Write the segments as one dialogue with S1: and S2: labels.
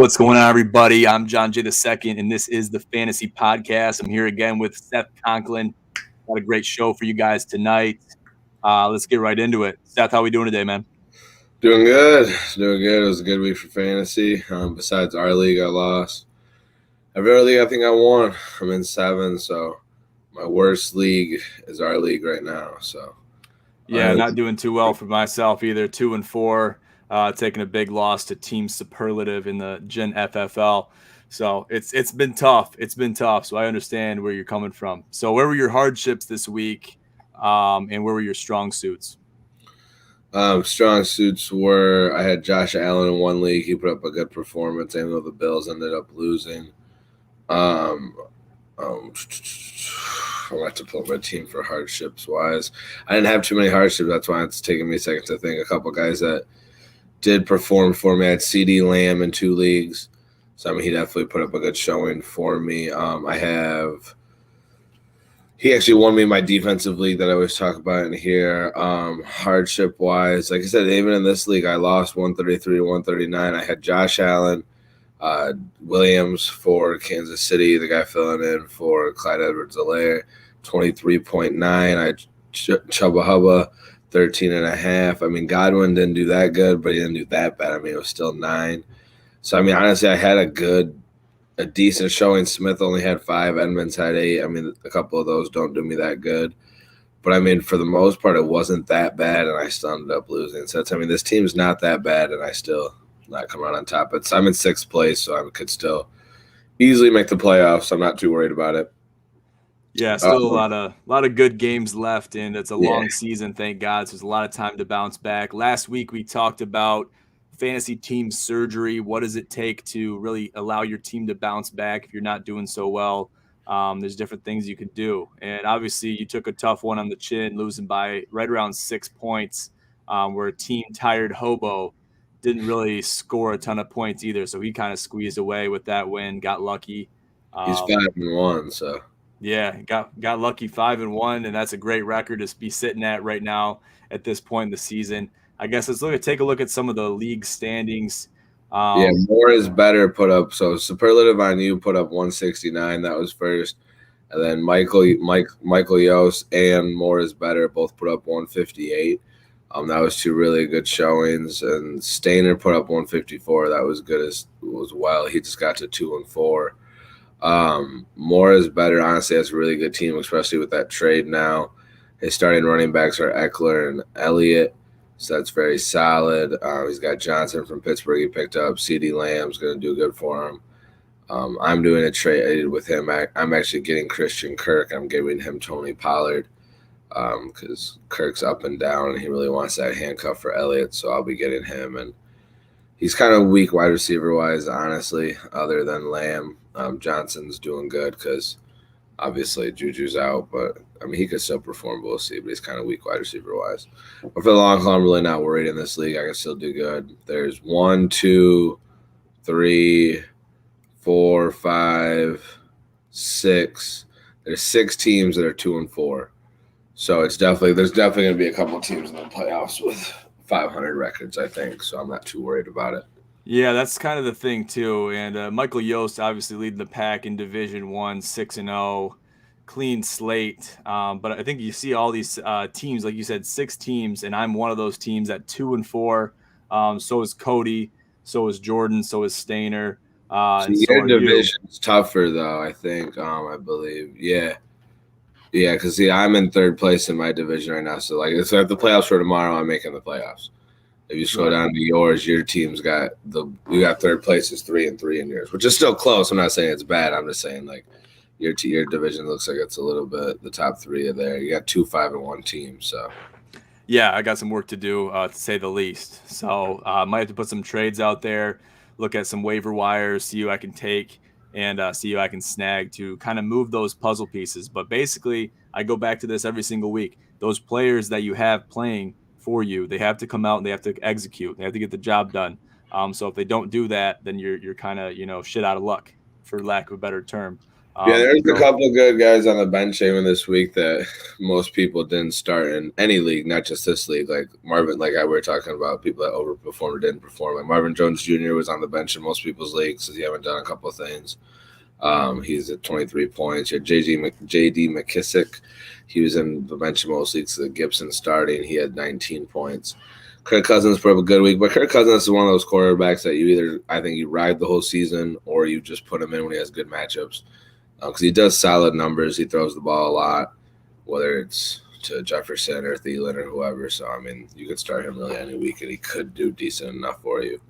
S1: What's going on, everybody? I'm John J. II, and this is the Fantasy Podcast. I'm here again with Seth Conklin. Got a great show for you guys tonight. Let's get right into it. Seth, how we doing today, man?
S2: Doing good. It was a good week for fantasy. Besides our league, I lost. Every other league I think I won. I'm in 7, so my worst league is our league right now. So
S1: yeah, not doing too well for myself either. 2-4, taking a big loss to Team Superlative in the Gen FFL. So it's been tough. It's been tough. So I understand where you're coming from. So where were your hardships this week, and where were your strong suits?
S2: Strong suits were I had Josh Allen in one league. He put up a good performance, even though the Bills ended up losing. I'll have to pull my team for hardships wise. I didn't have too many hardships. That's why it's taking me a second to think. A couple guys that did perform for me. I had CD Lamb in 2 leagues. So, he definitely put up a good showing for me. He actually won me my defensive league that I always talk about in here. Hardship-wise, like I said, even in this league, I lost 133 to 139. I had Josh Allen, Williams for Kansas City, the guy filling in for Clyde Edwards-Helaire, 23.9. I had Chubba Hubba, 13.5. Godwin didn't do that good, but he didn't do that bad. It was still 9. So, honestly, I had a decent showing. Smith only had 5. Edmonds had 8. A couple of those don't do me that good. But, for the most part, it wasn't that bad, and I still ended up losing. So, this team's not that bad, and I still not come out on top. I'm in 6th place, so I could still easily make the playoffs. I'm not too worried about it.
S1: Yeah, still a lot of good games left, and it's a long season, thank God. So there's a lot of time to bounce back. Last week, we talked about fantasy team surgery. What does it take to really allow your team to bounce back if you're not doing so well? There's different things you can do. And obviously, you took a tough one on the chin, losing by right around 6 points, where a team tired Hobo didn't really score a ton of points either. So he kind of squeezed away with that win, got lucky.
S2: He's 5-1, so.
S1: Yeah, got lucky 5-1, and that's a great record to be sitting at right now at this point in the season. I guess let's take a look at some of the league standings.
S2: More is better put up. So Superlative on you put up 169. That was first, and then Michael Yost and More is better both put up 158. That was 2 really good showings, and Stainer put up 154. That was good as well. He just got to 2-4. More is better. Honestly, that's a really good team, especially with that trade now. His starting running backs are Eckler and Elliott, so that's very solid. He's got Johnson from Pittsburgh he picked up. CD Lamb's going to do good for him. I'm doing a trade with him. I'm actually getting Christian Kirk. I'm giving him Tony Pollard because Kirk's up and down, and he really wants that handcuff for Elliott, so I'll be getting him. And he's kind of weak wide receiver-wise, honestly, other than Lamb. Johnson's doing good because obviously Juju's out, but he could still perform. We'll see, but he's kind of weak wide receiver-wise. But for the long haul, I'm really not worried in this league. I can still do good. There's 1, 2, 3, 4, 5, 6. There's 6 teams that are 2-4. So there's definitely going to be a couple of teams in the playoffs with 500 records, I think. So I'm not too worried about it.
S1: Yeah, that's kind of the thing too. And Michael Yost obviously leading the pack in Division 1, 6-0, clean slate. But I think you see all these teams, like you said, 6 teams, and I'm one of those teams at 2-4. So is Cody, so is Jordan, so is Stainer.
S2: Your division's tougher though, I think. I believe, yeah, because I'm in 3rd place in my division right now. So if the playoffs were tomorrow, I'm making the playoffs. If you scroll down to yours, your team's got you got 3rd place is 3-3 in yours, which is still close. I'm not saying it's bad. I'm just saying your division looks like it's a little bit the top 3 are there. You got 2 5-1 teams, so.
S1: Yeah, I got some work to do, to say the least. So I might have to put some trades out there, look at some waiver wires, see who I can take, and see who I can snag to kind of move those puzzle pieces. But basically, I go back to this every single week. Those players that you have playing for you, they have to come out and they have to execute. They have to get the job done. So if they don't do that, then you're kind of shit out of luck, for lack of a better term.
S2: Yeah, there's a couple of good guys on the bench even this week that most people didn't start in any league, not just this league. Like Marvin, like we were talking about, people that overperformed or didn't perform. Like Marvin Jones Jr. was on the bench in most people's leagues because he haven't done a couple of things. He's at 23 points. You had J.D. McKissick. He was in the bench in most leagues. Gibson starting. He had 19 points. Kirk Cousins put up a good week, but Kirk Cousins is one of those quarterbacks that I think you ride the whole season or you just put him in when he has good matchups. Because he does solid numbers. He throws the ball a lot, whether it's to Jefferson or Thielen or whoever. So, I mean, you could start him really any week, and he could do decent enough for you.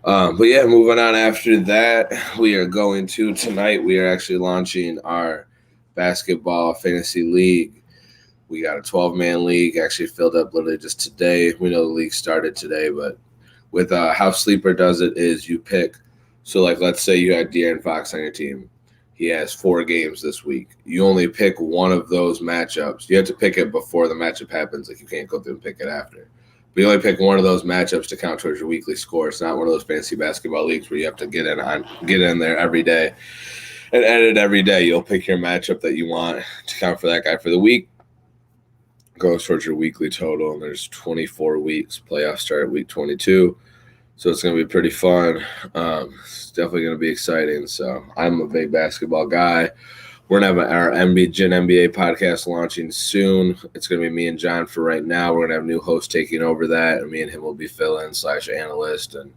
S2: But, yeah, moving on after that, we are going to tonight, we are actually launching our basketball fantasy league. We got a 12-man league, actually filled up literally just today. We know the league started today, but with how Sleeper does it is you pick. So, like, let's say you had De'Aaron Fox on your team. He has 4 games this week. You only pick one of those matchups. You have to pick it before the matchup happens. Like, you can't go through and pick it after. But you only pick one of those matchups to count towards your weekly score. It's not one of those fantasy basketball leagues where you have to get in there every day and edit every day. You'll pick your matchup that you want to count for that guy for the week. Goes towards your weekly total, and there's 24 weeks. Playoffs start at week 22. So it's going to be pretty fun. It's definitely going to be exciting. So I'm a big basketball guy. We're going to have our NBA podcast launching soon. It's going to be me and John for right now. We're going to have a new host taking over that, and me and him will be fill-in/analyst and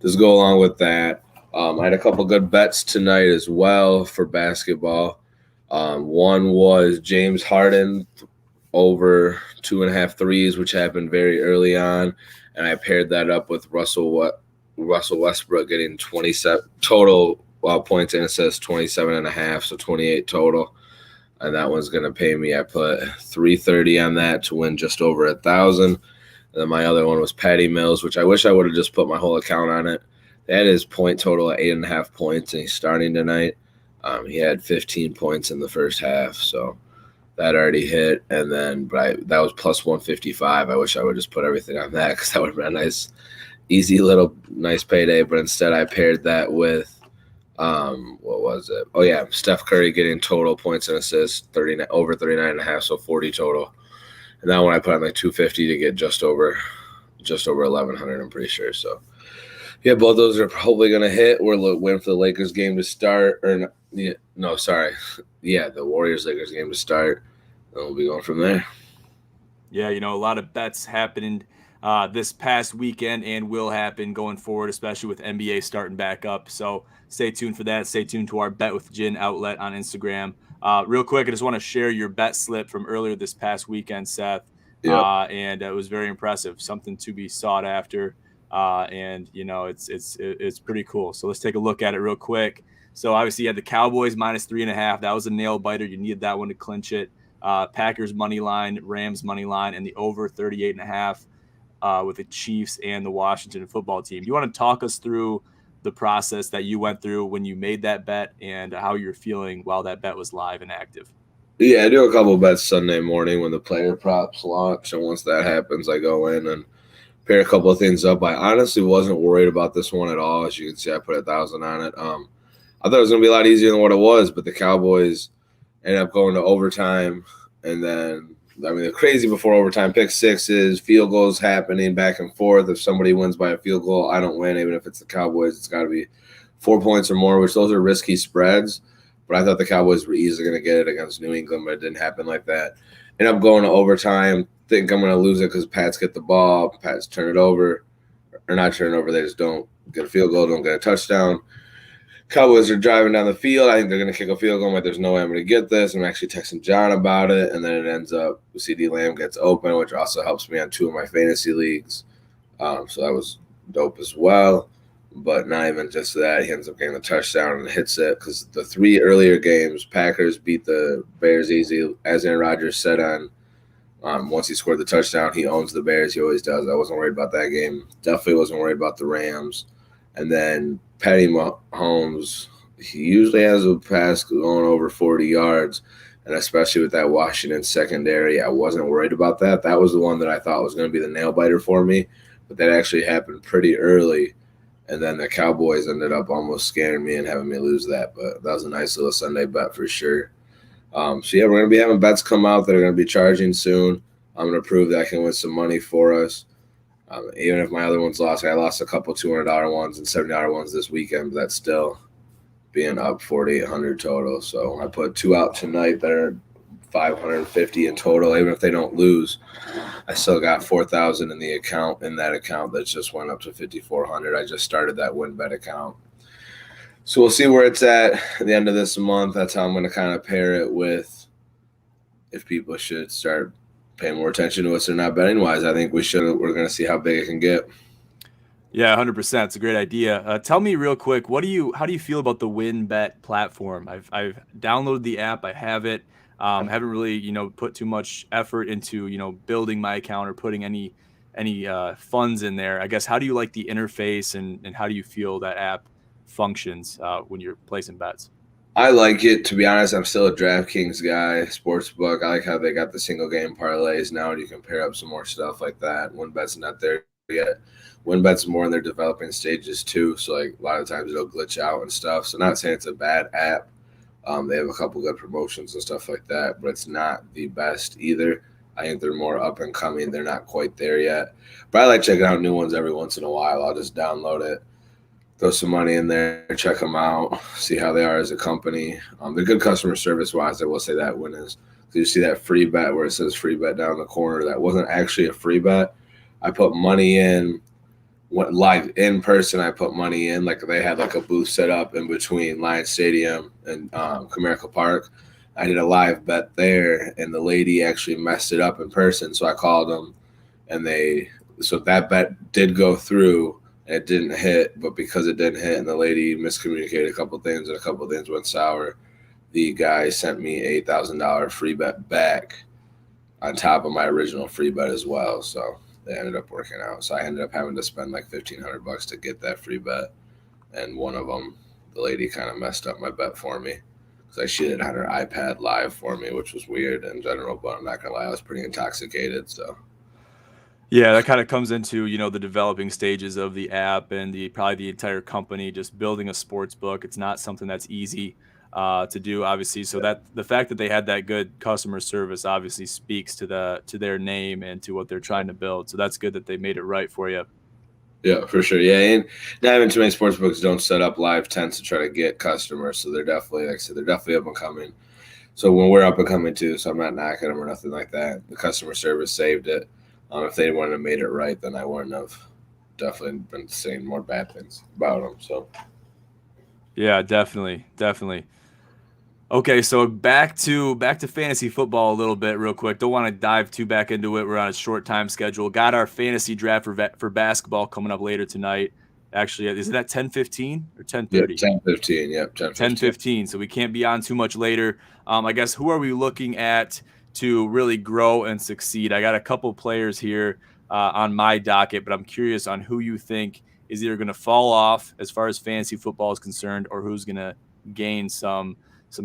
S2: just go along with that. I had a couple good bets tonight as well for basketball. One was James Harden over 2.5 threes, which happened very early on. And I paired that up with Russell Westbrook getting 27 total points and assists, 27.5, so 28 total. And that one's going to pay me. I put $330 on that to win just over 1,000. And then my other one was Patty Mills, which I wish I would have just put my whole account on it. That is point total at 8.5 points, and he's starting tonight. He had 15 points in the first half, so that already hit, and then that was plus 155. I wish I would just put everything on that because that would have been a nice, easy little nice payday. But instead, I paired that with, what was it? Oh yeah, Steph Curry getting total points and assists, over 39.5, so 40 total. And that one I put on like 250 to get just over 1,100. I'm pretty sure. So yeah, both those are probably gonna hit. We're waiting for the Lakers game to start, or no, sorry. Yeah, the Warriors-Lakers game to start, and we'll be going from there.
S1: Yeah, a lot of bets happening this past weekend and will happen going forward, especially with NBA starting back up. So stay tuned for that. Stay tuned to our Bet with Gin outlet on Instagram. Real quick, I just want to share your bet slip from earlier this past weekend, Seth. Yep. And it was very impressive, something to be sought after. And it's pretty cool. So let's take a look at it real quick. So obviously you had the Cowboys minus 3.5. That was a nail biter. You needed that one to clinch it. Packers money line, Rams money line, and the over 38.5 with the Chiefs and the Washington football team. You want to talk us through the process that you went through when you made that bet and how you're feeling while that bet was live and active?
S2: Yeah, I do a couple bets Sunday morning when the player props launch, and once that happens, I go in and pair a couple of things up. I honestly wasn't worried about this one at all. As you can see, I put 1,000 on it. I thought it was going to be a lot easier than what it was, but the Cowboys ended up going to overtime. And then, they're crazy before overtime. Pick sixes, field goals happening back and forth. If somebody wins by a field goal, I don't win. Even if it's the Cowboys, it's got to be 4 points or more, which those are risky spreads. But I thought the Cowboys were easily going to get it against New England, but it didn't happen like that. Ended up going to overtime. Think I'm going to lose it because Pats get the ball. Pats turn it over. Or not turn it over. They just don't get a field goal, don't get a touchdown. Cowboys are driving down the field. I think they're going to kick a field goal. I'm like, there's no way I'm going to get this. I'm actually texting John about it. And then it ends up CeeDee Lamb gets open, which also helps me on 2 of my fantasy leagues. So that was dope as well. But not even just that. He ends up getting the touchdown and hits it because the 3 earlier games, Packers beat the Bears easy. As Aaron Rodgers said once he scored the touchdown, he owns the Bears. He always does. I wasn't worried about that game. Definitely wasn't worried about the Rams. And then Patty Mahomes, he usually has a pass going over 40 yards, and especially with that Washington secondary, I wasn't worried about that. That was the one that I thought was going to be the nail-biter for me, but that actually happened pretty early. And then the Cowboys ended up almost scaring me and having me lose that. But that was a nice little Sunday bet for sure. So, yeah, we're going to be having bets come out that are going to be charging soon. I'm going to prove that I can win some money for us. Even if my other ones lost, I lost a couple $200 ones and $70 ones this weekend, but that's still being up 4,800 total. So I put 2 out tonight that are 550 in total. Even if they don't lose, I still got 4,000 in the account, in that account that just went up to 5,400. I just started that WinBet account. So we'll see where it's at the end of this month. That's how I'm going to kind of pair it with if people should start paying more attention to us or not betting wise. I think we should. We're going to see how big it can get.
S1: Yeah, 100%. It's a great idea. Tell me real quick, how do you feel about the WinBet platform? I've downloaded the app. I have it. Haven't really, put too much effort into, building my account or putting any funds in there. I guess, how do you like the interface and how do you feel that app functions when you're placing bets?
S2: I like it. To be honest, I'm still a DraftKings guy, sportsbook. I like how they got the single game parlays now, and you can pair up some more stuff like that. WinBet's not there yet. WinBet's more in their developing stages too, so like a lot of times it'll glitch out and stuff. So not saying it's a bad app. They have a couple good promotions and stuff like that, but it's not the best either. I think they're more up and coming. They're not quite there yet. But I like checking out new ones every once in a while. I'll just download it, throw some money in there, check them out, see how they are as a company. They're good customer service-wise. I will say that win is. So you see that free bet where it says free bet down in the corner. That wasn't actually a free bet. I put money in. Went live in person. I put money in, like they had like a booth set up in between Lions Stadium and Comerica Park. I did a live bet there, and the lady actually messed it up in person. So I called them, and so that bet did go through, and it didn't hit. But because it didn't hit, and the lady miscommunicated a couple things, and a couple things went sour, the guy sent me $8,000 free bet back on top of my original free bet as well. So they ended up working out. So I ended up having to spend like $1,500 to get that free bet. And one of them, the lady kind of messed up my bet for me because she did it on her iPad live for me, which was weird in general. But I'm not going to lie, I was pretty intoxicated. So
S1: Yeah, that kind of comes into, the developing stages of the app and probably the entire company just building a sports book. It's not something that's easy to do, obviously. So that the fact that they had that good customer service obviously speaks to their name and to what they're trying to build. So that's good that they made it right for you.
S2: Yeah, for sure. Yeah, and not even too many sports books don't set up live tents to try to get customers. So they're definitely, like I said, they're definitely up and coming. So when we're up and coming too, so I'm not knocking them or nothing like that. The customer service saved it. If they wouldn't have made it right, then I wouldn't have definitely been saying more bad things about them. So
S1: yeah, definitely. Okay, so back to fantasy football a little bit real quick. Don't want to dive too back into it. We're on a short time schedule. Got our fantasy draft for basketball coming up later tonight. Actually, is it at 10:15 or 10:30?
S2: Yeah, 10:15. Yep,
S1: 10:15. So we can't be on too much later. I guess, who are we looking at to really grow and succeed? I got a couple players here on my docket, but I'm curious on who you think is either going to fall off as far as fantasy football is concerned, or who's going to gain some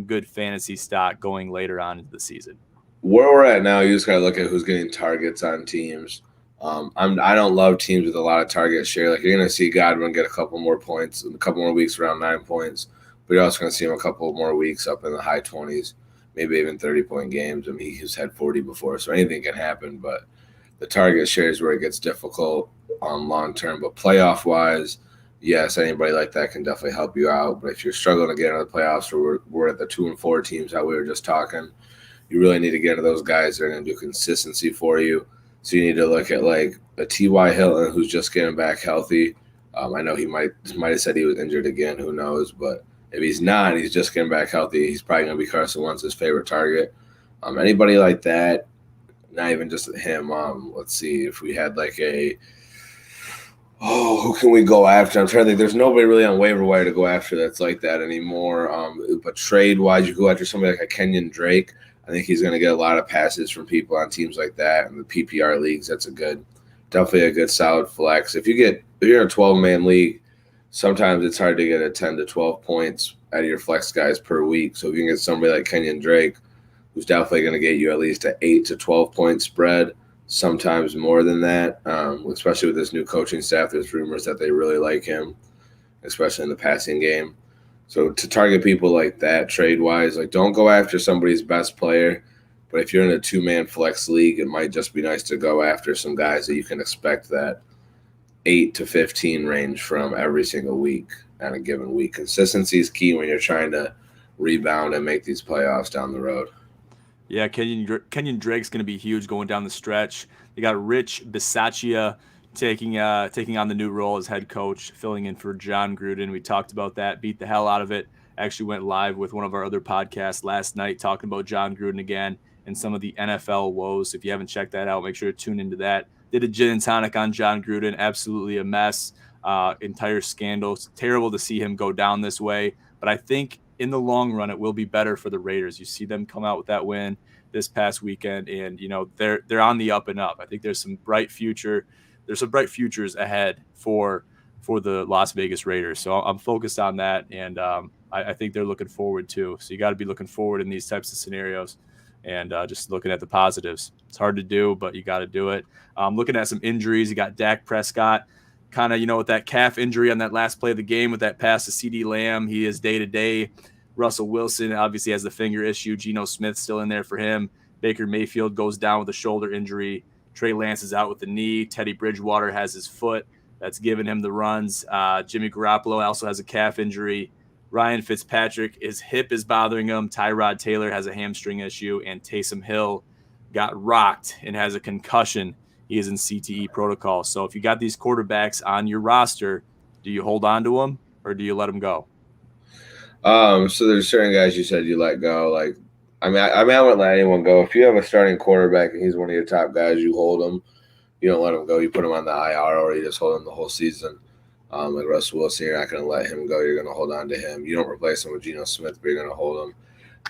S1: good fantasy stock going later on into the season.
S2: Where we're at now, you just got to look at who's getting targets on teams. I don't love teams with a lot of target share. Like, you're going to see Godwin get a couple more points, a couple more weeks around 9 points, but you're also going to see him a couple more weeks up in the high 20s, maybe even 30-point games. I mean, he's had 40 before, so anything can happen. But the target share is where it gets difficult long term. But playoff wise, yes, anybody like that can definitely help you out. But if you're struggling to get into the playoffs, or we're at the 2 and 4 teams that we were just talking, you really need to get into those guys that are going to do consistency for you. So you need to look at like a T.Y. Hilton who's just getting back healthy. I know he might have said he was injured again. Who knows? But if he's not, he's just getting back healthy. He's probably going to be Carson Wentz's favorite target. Anybody like that, not even just him. Let's see if we had like who can we go after? I'm trying to think. There's nobody really on waiver wire to go after that's like that anymore. But trade-wise, you go after somebody like a Kenyon Drake. I think he's going to get a lot of passes from people on teams like that. In the PPR leagues, that's definitely a good solid flex. If you're in a 12-man league, sometimes it's hard to get a 10 to 12 points out of your flex guys per week. So if you can get somebody like Kenyon Drake, who's definitely going to get you at least an 8 to 12 point spread, sometimes more than that, especially with this new coaching staff. There's rumors that they really like him. especially in the passing game. So to target people like that trade-wise, like don't go after somebody's best player. But if you're in a two-man flex league, it might just be nice to go after some guys that you can expect that 8 to 15 range from every single week on a given week. Consistency is key when you're trying to rebound and make these playoffs down the road.
S1: Yeah, Kenyon Drake's going to be huge going down the stretch. They got Rich Bisaccia taking on the new role as head coach, filling in for John Gruden. We talked about that, beat the hell out of it. Actually went live with one of our other podcasts last night talking about John Gruden again and some of the NFL woes. If you haven't checked that out, make sure to tune into that. Did a gin and tonic on John Gruden. Absolutely a mess. Entire scandal. It's terrible to see him go down this way. But I think in the long run, it will be better for the Raiders. You see them come out with that win this past weekend, and they're on the up and up. I think there's some bright future. There's some bright futures ahead for the Las Vegas Raiders. So I'm focused on that, and I think they're looking forward too. So you got to be looking forward in these types of scenarios, and just looking at the positives. It's hard to do, but you got to do it. Looking at some injuries, you got Dak Prescott, kind of with that calf injury on that last play of the game with that pass to CeeDee Lamb. He is day to day. Russell Wilson obviously has the finger issue. Geno Smith still in there for him. Baker Mayfield goes down with a shoulder injury. Trey Lance is out with the knee. Teddy Bridgewater has his foot. That's giving him the runs. Jimmy Garoppolo also has a calf injury. Ryan Fitzpatrick, his hip is bothering him. Tyrod Taylor has a hamstring issue. And Taysom Hill got rocked and has a concussion. He is in CTE protocol. So if you got these quarterbacks on your roster, do you hold on to them or do you let them go?
S2: So there's certain guys you said you let go. Like, I wouldn't let anyone go. If you have a starting quarterback and he's one of your top guys, you hold him. You don't let him go. You put him on the IR, or you just hold him the whole season. Like Russell Wilson, you're not going to let him go. You're going to hold on to him. You don't replace him with Geno Smith, but you're going to hold him.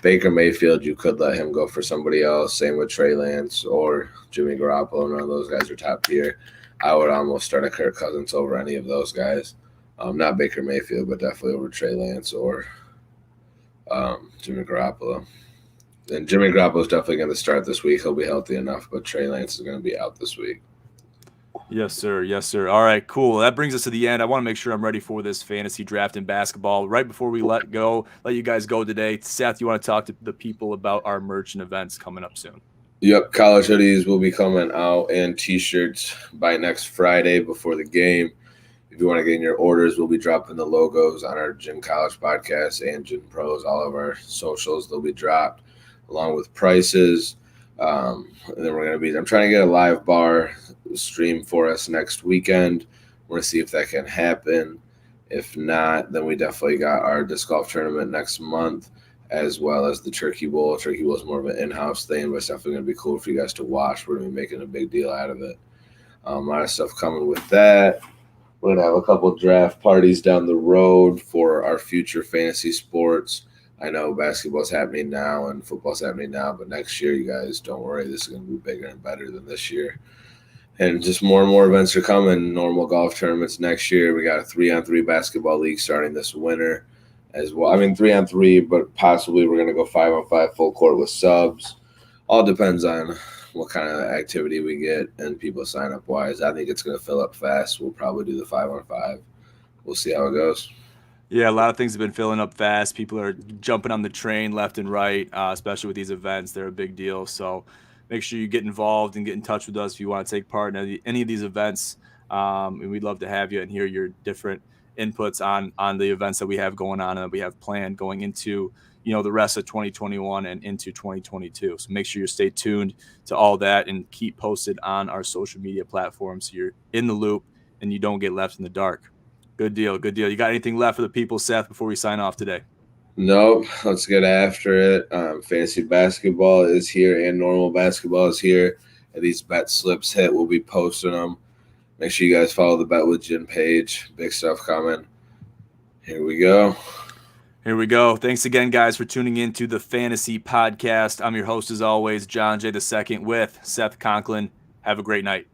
S2: Baker Mayfield, you could let him go for somebody else. Same with Trey Lance or Jimmy Garoppolo. None of those guys are top tier. I would almost start a Kirk Cousins over any of those guys. Not Baker Mayfield, but definitely over Trey Lance or Jimmy Garoppolo. And Jimmy Garoppolo is definitely going to start this week. He'll be healthy enough, but Trey Lance is going to be out this week.
S1: Yes, sir. Yes, sir. All right, cool. That brings us to the end. I want to make sure I'm ready for this fantasy draft in basketball. Right before we let you guys go today, Seth, you want to talk to the people about our merch and events coming up soon?
S2: Yep, college hoodies will be coming out and T-shirts by next Friday before the game. If you want to get in your orders, we'll be dropping the logos on our Gym College podcast and Gym Pros. All of our socials, they'll be dropped along with prices. And then I'm trying to get a live bar stream for us next weekend. We're going to see if that can happen. If not, then we definitely got our disc golf tournament next month, as well as the Turkey Bowl. Turkey Bowl is more of an in-house thing, but it's definitely going to be cool for you guys to watch. We're going to be making a big deal out of it. A lot of stuff coming with that. We're going to have a couple draft parties down the road for our future fantasy sports. I know basketball's happening now and football's happening now, but next year, you guys, don't worry. This is going to be bigger and better than this year. And just more and more events are coming. Normal golf tournaments next year. We got a 3-on-3 basketball league starting this winter as well. 3-on-3, but possibly we're going to go 5-on-5 full court with subs. All depends on what kind of activity we get and people sign up wise. I think it's going to fill up fast. We'll probably do the 5-on-5. We'll see how it goes.
S1: Yeah, a lot of things have been filling up fast. People are jumping on the train left and right, especially with these events. They're a big deal. So make sure you get involved and get in touch with us if you want to take part in any of these events. And we'd love to have you and hear your different inputs on the events that we have going on and that we have planned going into the rest of 2021 and into 2022. So make sure you stay tuned to all that and keep posted on our social media platforms so you're in the loop and you don't get left in the dark. Good deal. Good deal. You got anything left for the people, Seth, before we sign off today?
S2: Nope. Let's get after it. Fantasy basketball is here and normal basketball is here. And these bet slips hit, we'll be posting them. Make sure you guys follow the Bet with Jim page. Big stuff coming. Here we go.
S1: Here we go. Thanks again, guys, for tuning in to the Fantasy Podcast. I'm your host, as always, John J. II with Seth Conklin. Have a great night.